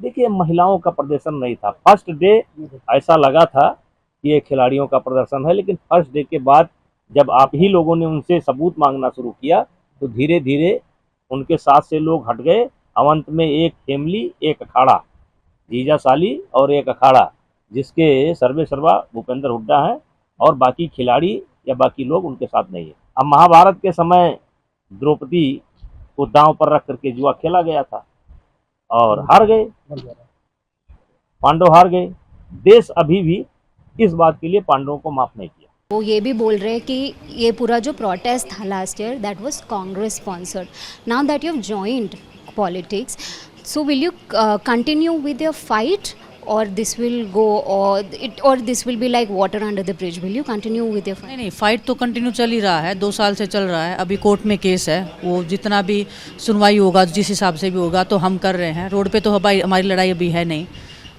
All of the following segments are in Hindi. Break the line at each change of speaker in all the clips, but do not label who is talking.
देखिए, महिलाओं का प्रदर्शन नहीं था। फर्स्ट डे ऐसा लगा था कि ये खिलाड़ियों का प्रदर्शन है, लेकिन फर्स्ट डे के बाद जब आप ही लोगों ने उनसे सबूत मांगना शुरू किया तो धीरे धीरे उनके साथ से लोग हट गए। अंत में एक फैमिली, एक अखाड़ा, जीजा साली और एक अखाड़ा, जिसके सर्वे सर्वा भूपेंद्र हुड्डा हैं, और बाकी खिलाड़ी या बाकी लोग उनके साथ नहीं है। अब महाभारत के समय द्रौपदी को दांव पर रख करके जुआ खेला गया था और हार गए, पांडव हार गए। देश अभी भी इस बात के लिए पांडवों को माफ नहीं किया।
वो ये भी बोल रहे हैं कि ये पूरा जो प्रोटेस्ट था last year that was Congress sponsored. Now that you have joined politics, so will you continue with your fight or this will go or this will be like water under the bridge? Will you continue with your fight?
नहीं, फाइट तो कंटिन्यू चल ही रहा है, 2 साल से चल रहा है। अभी कोर्ट में केस है, वो जितना भी सुनवाई होगा जिस हिसाब से भी होगा तो हम कर रहे हैं। रोड पे तो हमारी लड़ाई अभी है नहीं।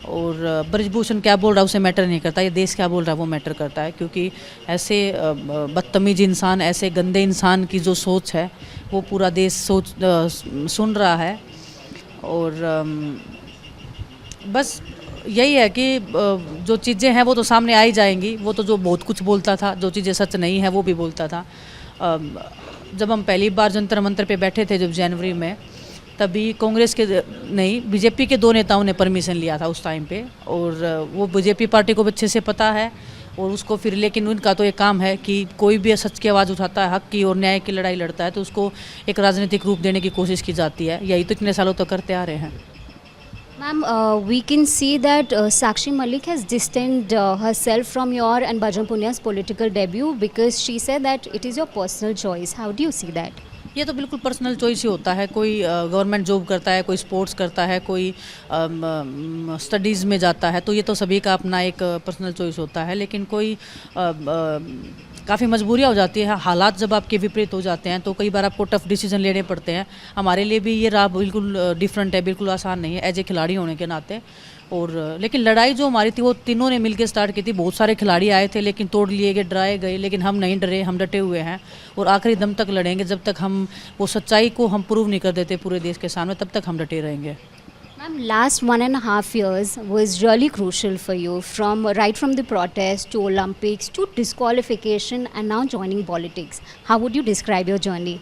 और ब्रजभूषण क्या बोल रहा है उसे मैटर नहीं करता, ये देश क्या बोल रहा है वो मैटर करता है, क्योंकि ऐसे बदतमीज इंसान, ऐसे गंदे इंसान की जो सोच है वो पूरा देश सुन रहा है। और बस यही है कि जो चीज़ें हैं वो तो सामने आ ही जाएंगी। वो तो जो बहुत कुछ बोलता था, जो चीज़ें सच नहीं है वो भी बोलता था। जब हम पहली बार जंतर मंतर पे बैठे थे जब जनवरी में, तभी कांग्रेस के नहीं बीजेपी के 2 नेताओं ने परमिशन लिया था उस टाइम पे, और वो बीजेपी पार्टी को अच्छे से पता है। और उसको फिर, लेकिन उनका तो एक काम है कि कोई भी सच की आवाज़ उठाता है, हक की और न्याय की लड़ाई लड़ता है, तो उसको एक राजनीतिक रूप देने की कोशिश की जाती है। यही तो इतने सालों तक करते आ रहे हैं।
Ma'am, we can see that Sakshi Malik has distanced herself from your and Bajrang Punia's political debut because she said that it is your personal choice. How do you see that?
ये तो बिल्कुल पर्सनल चॉइस ही होता है। कोई गवर्नमेंट जॉब करता है, कोई स्पोर्ट्स करता है, कोई स्टडीज़ में जाता है, तो ये तो सभी का अपना एक पर्सनल चॉइस होता है। लेकिन कोई काफ़ी मजबूरियाँ हो जाती है, हालात जब आपके विपरीत हो जाते हैं तो कई बार आपको टफ डिसीजन लेने पड़ते हैं। हमारे लिए भी ये राह बिल्कुल डिफरेंट है, बिल्कुल आसान नहीं है एज ए खिलाड़ी होने के नाते। और लेकिन लड़ाई जो हमारी थी वो तीनों ने मिलकर स्टार्ट की थी। बहुत सारे खिलाड़ी आए थे लेकिन तोड़ लिए गए, डराए गए, लेकिन हम नहीं डरे, हम डटे हुए हैं और आखिरी दम तक लड़ेंगे। जब तक हम वो सच्चाई को हम प्रूव नहीं कर देते पूरे देश के सामने, तब तक हम डटे रहेंगे।
Ma'am, last 1.5 years was really crucial for you, right from the protest to Olympics to disqualification and now joining politics. How would you describe your journey?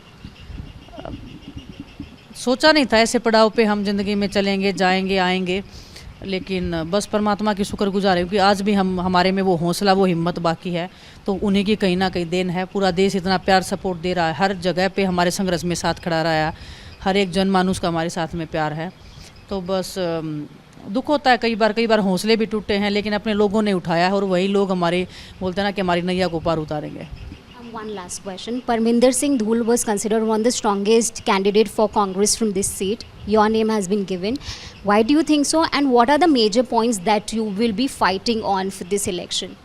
सोचा नहीं था ऐसे पड़ाव पे हम ज़िंदगी में चलेंगे, जाएंगे, आएंगे, लेकिन बस परमात्मा की शुक्रगुजार है, क्योंकि आज भी हमारे में वो हौसला, वो हिम्मत बाकी है, तो उन्हीं की कहीं ना कहीं देन है। पूरा देश इतना प्यार सपोर्ट दे रहा है, हर जगह पे हमारे संघर्ष में साथ खड़ा रहा है, हर एक जनमानुष का हमारे साथ में प्यार है। तो बस दुख होता है कई बार हौसले भी टूटे हैं, लेकिन अपने लोगों ने उठाया है और वही लोग हमारे बोलते हैं ना कि हमारी नैया को पार उतारेंगे।
One last question. Parminder Singh Dhul was considered one of the strongest candidate for Congress from this seat. Your name has been given. Why do you think so? And what are the major points that you will be fighting on for this election?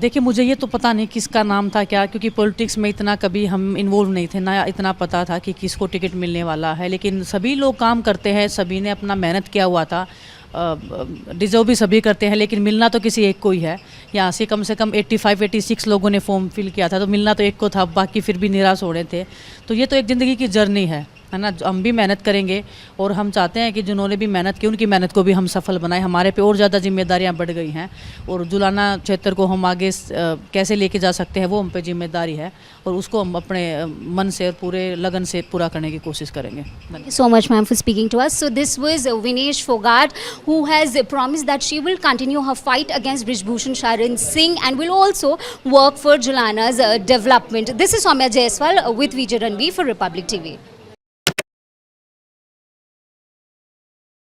देखिए, मुझे ये तो पता नहीं किसका नाम था क्या, क्योंकि पॉलिटिक्स में इतना कभी हम इन्वॉल्व नहीं थे, ना इतना पता था कि किसको टिकट मिलने वाला है। लेकिन सभी लोग काम करते हैं, सभी ने अपना मेहनत किया हुआ था, डिज़र्व भी सभी करते हैं, लेकिन मिलना तो किसी एक को ही है। यहाँ से कम 85-86 लोगों ने फॉर्म फिल किया था, तो मिलना तो एक को था, बाकी फिर भी निराश हो रहे थे। तो ये तो एक ज़िंदगी की जर्नी है ना। हम भी मेहनत करेंगे और हम चाहते हैं कि जिन्होंने भी मेहनत की उनकी मेहनत को भी हम सफल बनाएं। हमारे पे और ज़्यादा जिम्मेदारियां बढ़ गई हैं और जुलाना क्षेत्र को हम आगे कैसे लेके जा सकते हैं वो हम पे जिम्मेदारी है, और उसको हम अपने मन से और पूरे लगन से पूरा करने की कोशिश करेंगे।
Thank you so much, ma'am, for speaking to us. So this was Vinesh Fogart, who has promised that she will continue her fight against Brijbhushan Sharan Singh and will also work for Julana's development. This is Soumya Jaiswal with Vijay Ranvi for Republic TV.